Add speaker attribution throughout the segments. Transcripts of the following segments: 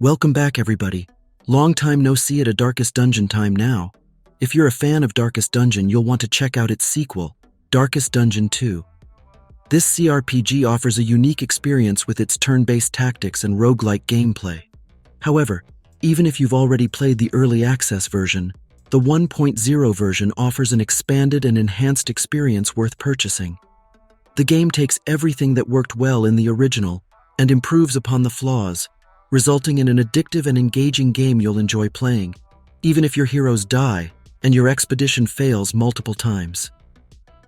Speaker 1: Welcome back, everybody. Long time no see at a Darkest Dungeon time now. If you're a fan of Darkest Dungeon, you'll want to check out its sequel, Darkest Dungeon 2. This CRPG offers a unique experience with its turn-based tactics and roguelike gameplay. However, even if you've already played the early access version, the 1.0 version offers an expanded and enhanced experience worth purchasing. The game takes everything that worked well in the original and improves upon the flaws, resulting in an addictive and engaging game you'll enjoy playing, even if your heroes die and your expedition fails multiple times.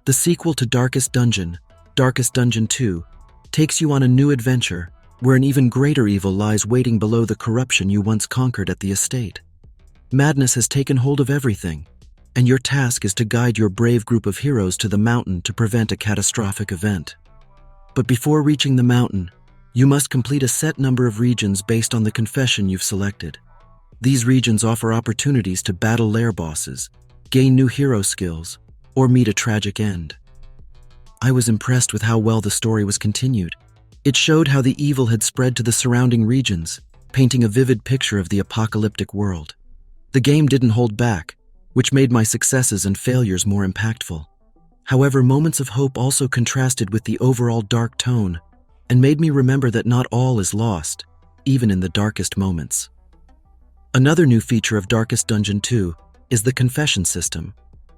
Speaker 1: The sequel to Darkest Dungeon, Darkest Dungeon 2, takes you on a new adventure where an even greater evil lies waiting below the corruption you once conquered at the estate. Madness has taken hold of everything, and your task is to guide your brave group of heroes to the mountain to prevent a catastrophic event. But before reaching the mountain, you must complete a set number of regions based on the confession you've selected. These regions offer opportunities to battle lair bosses, gain new hero skills, or meet a tragic end. I was impressed with how well the story was continued. It showed how the evil had spread to the surrounding regions, painting a vivid picture of the apocalyptic world. The game didn't hold back, which made my successes and failures more impactful. However, moments of hope also contrasted with the overall dark tone, and made me remember that not all is lost, even in the darkest moments. Another new feature of Darkest Dungeon 2 is the confession system,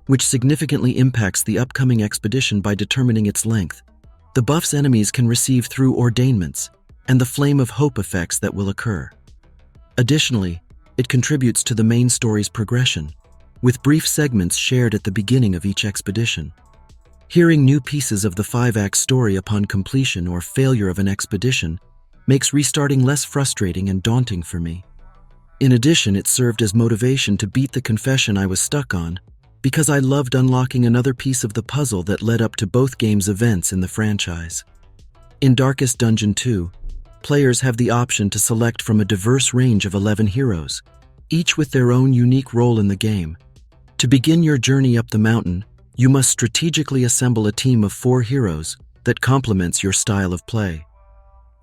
Speaker 1: which significantly impacts the upcoming expedition by determining its length. The buffs enemies can receive through ordainments, and the flame of hope effects that will occur. Additionally, it contributes to the main story's progression, with brief segments shared at the beginning of each expedition. Hearing new pieces of the 5-act story upon completion or failure of an expedition makes restarting less frustrating and daunting for me. In addition, it served as motivation to beat the confession I was stuck on, because I loved unlocking another piece of the puzzle that led up to both games' events in the franchise. In Darkest Dungeon 2, players have the option to select from a diverse range of 11 heroes, each with their own unique role in the game. To begin your journey up the mountain, you must strategically assemble a team of 4 heroes that complements your style of play.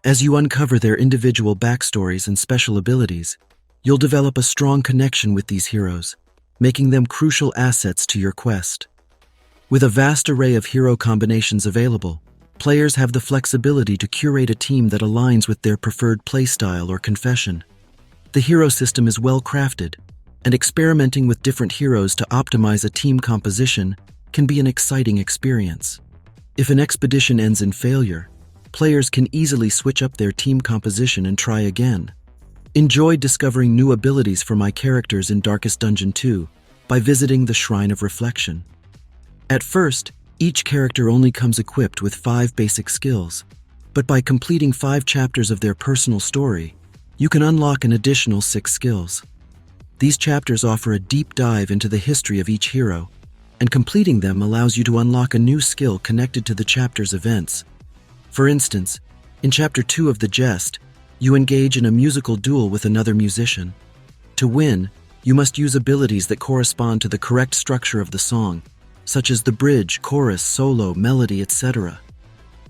Speaker 1: As you uncover their individual backstories and special abilities, you'll develop a strong connection with these heroes, making them crucial assets to your quest. With a vast array of hero combinations available, players have the flexibility to curate a team that aligns with their preferred playstyle or confession. The hero system is well crafted, and experimenting with different heroes to optimize a team composition can be an exciting experience. If an expedition ends in failure, players can easily switch up their team composition and try again. Enjoy discovering new abilities for my characters in Darkest Dungeon 2 by visiting the Shrine of Reflection. At first, each character only comes equipped with 5 basic skills, but by completing 5 chapters of their personal story, you can unlock an additional 6 skills. These chapters offer a deep dive into the history of each hero, and completing them allows you to unlock a new skill connected to the chapter's events. For instance, in Chapter 2 of The Jest, you engage in a musical duel with another musician. To win, you must use abilities that correspond to the correct structure of the song, such as the bridge, chorus, solo, melody, etc.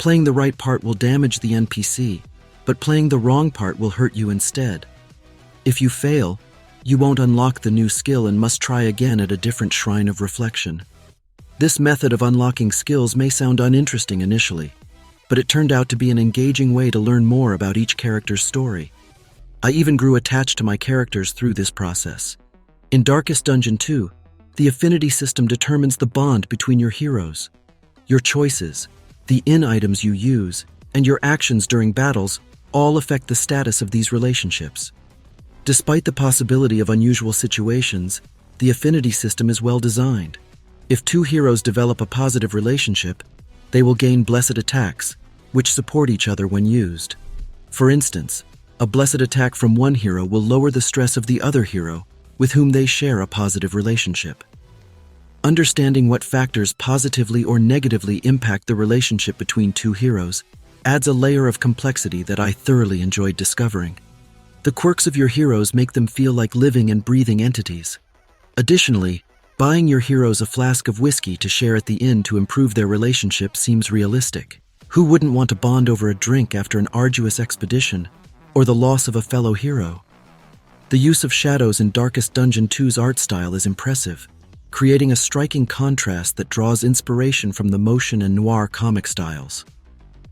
Speaker 1: Playing the right part will damage the NPC, but playing the wrong part will hurt you instead. If you fail, you won't unlock the new skill and must try again at a different Shrine of Reflection. This method of unlocking skills may sound uninteresting initially, but it turned out to be an engaging way to learn more about each character's story. I even grew attached to my characters through this process. In Darkest Dungeon 2, the affinity system determines the bond between your heroes. Your choices, the items you use, and your actions during battles all affect the status of these relationships. Despite the possibility of unusual situations, the affinity system is well designed. If 2 heroes develop a positive relationship, they will gain blessed attacks, which support each other when used. For instance, a blessed attack from one hero will lower the stress of the other hero, with whom they share a positive relationship. Understanding what factors positively or negatively impact the relationship between 2 heroes adds a layer of complexity that I thoroughly enjoyed discovering. The quirks of your heroes make them feel like living and breathing entities. Additionally, buying your heroes a flask of whiskey to share at the inn to improve their relationship seems realistic. Who wouldn't want to bond over a drink after an arduous expedition, or the loss of a fellow hero? The use of shadows in Darkest Dungeon 2's art style is impressive, creating a striking contrast that draws inspiration from the motion and noir comic styles.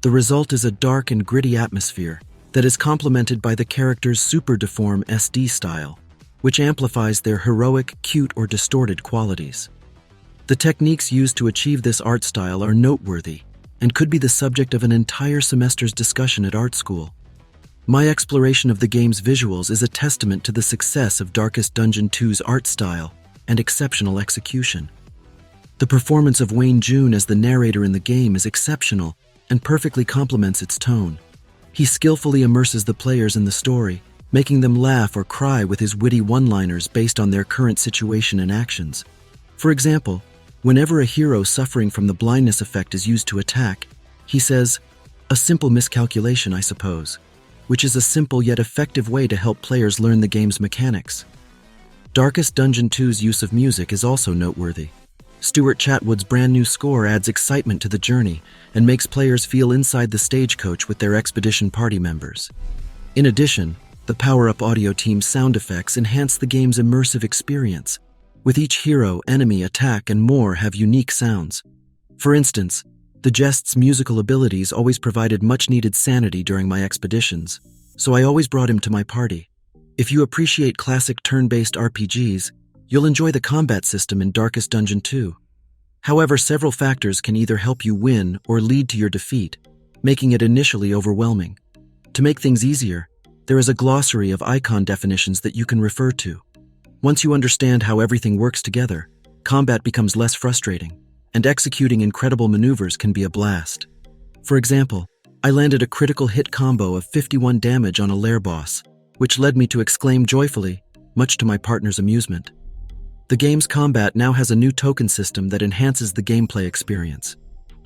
Speaker 1: The result is a dark and gritty atmosphere that is complemented by the characters' super deform SD style, which amplifies their heroic, cute, or distorted qualities. The techniques used to achieve this art style are noteworthy and could be the subject of an entire semester's discussion at art school. My exploration of the game's visuals is a testament to the success of Darkest Dungeon 2's art style and exceptional execution. The performance of Wayne June as the narrator in the game is exceptional and perfectly complements its tone. He skillfully immerses the players in the story, making them laugh or cry with his witty one-liners based on their current situation and actions. For example, whenever a hero suffering from the blindness effect is used to attack, he says, "A simple miscalculation, I suppose," which is a simple yet effective way to help players learn the game's mechanics. Darkest Dungeon 2's use of music is also noteworthy. Stuart Chatwood's brand new score adds excitement to the journey and makes players feel inside the stagecoach with their expedition party members. In addition, the power-up audio team's sound effects enhance the game's immersive experience, with each hero, enemy, attack, and more have unique sounds. For instance, the Jest's musical abilities always provided much-needed sanity during my expeditions, so I always brought him to my party. If you appreciate classic turn-based RPGs, you'll enjoy the combat system in Darkest Dungeon 2. However, several factors can either help you win or lead to your defeat, making it initially overwhelming. To make things easier, there is a glossary of icon definitions that you can refer to. Once you understand how everything works together, combat becomes less frustrating, and executing incredible maneuvers can be a blast. For example, I landed a critical hit combo of 51 damage on a lair boss, which led me to exclaim joyfully, much to my partner's amusement. The game's combat now has a new token system that enhances the gameplay experience.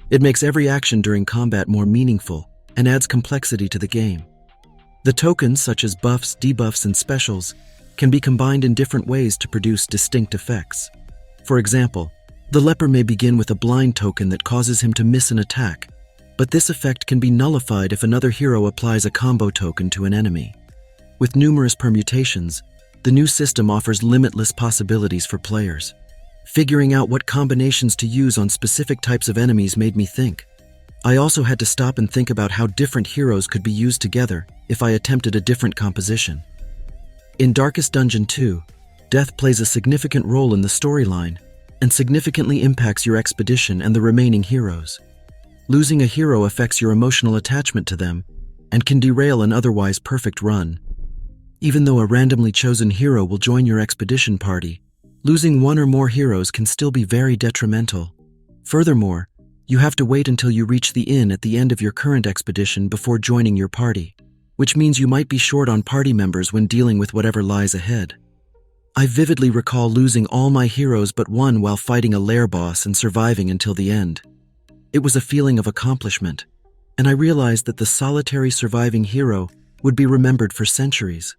Speaker 1: It makes every action during combat more meaningful and adds complexity to the game. The tokens, such as buffs, debuffs, and specials, can be combined in different ways to produce distinct effects. For example, the leper may begin with a blind token that causes him to miss an attack, but this effect can be nullified if another hero applies a combo token to an enemy. With numerous permutations, the new system offers limitless possibilities for players. Figuring out what combinations to use on specific types of enemies made me think. I also had to stop and think about how different heroes could be used together if I attempted a different composition. In Darkest Dungeon 2, death plays a significant role in the storyline and significantly impacts your expedition and the remaining heroes. Losing a hero affects your emotional attachment to them and can derail an otherwise perfect run. Even though a randomly chosen hero will join your expedition party, losing one or more heroes can still be very detrimental. Furthermore, you have to wait until you reach the inn at the end of your current expedition before joining your party, which means you might be short on party members when dealing with whatever lies ahead. I vividly recall losing all my heroes but one while fighting a lair boss and surviving until the end. It was a feeling of accomplishment, and I realized that the solitary surviving hero would be remembered for centuries.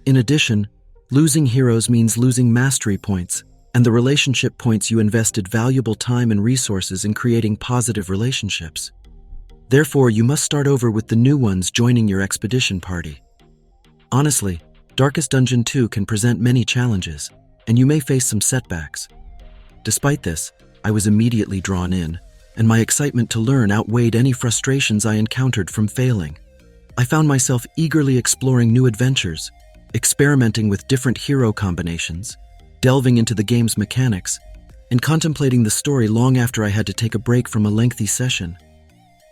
Speaker 1: In addition, losing heroes means losing mastery points, and the relationship points you invested valuable time and resources in creating positive relationships. Therefore, you must start over with the new ones joining your expedition party. Honestly, Darkest Dungeon 2 can present many challenges, and you may face some setbacks. Despite this, I was immediately drawn in, and my excitement to learn outweighed any frustrations I encountered from failing. I found myself eagerly exploring new adventures, experimenting with different hero combinations, delving into the game's mechanics, and contemplating the story long after I had to take a break from a lengthy session.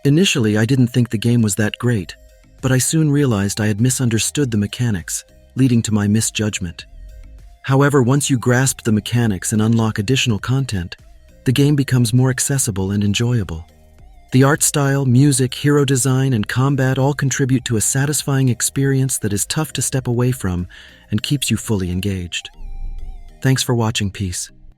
Speaker 1: Initially, I didn't think the game was that great, but I soon realized I had misunderstood the mechanics, leading to my misjudgment. However, once you grasp the mechanics and unlock additional content, the game becomes more accessible and enjoyable. The art style, music, hero design, and combat all contribute to a satisfying experience that is tough to step away from and keeps you fully engaged. Thanks for watching. Peace.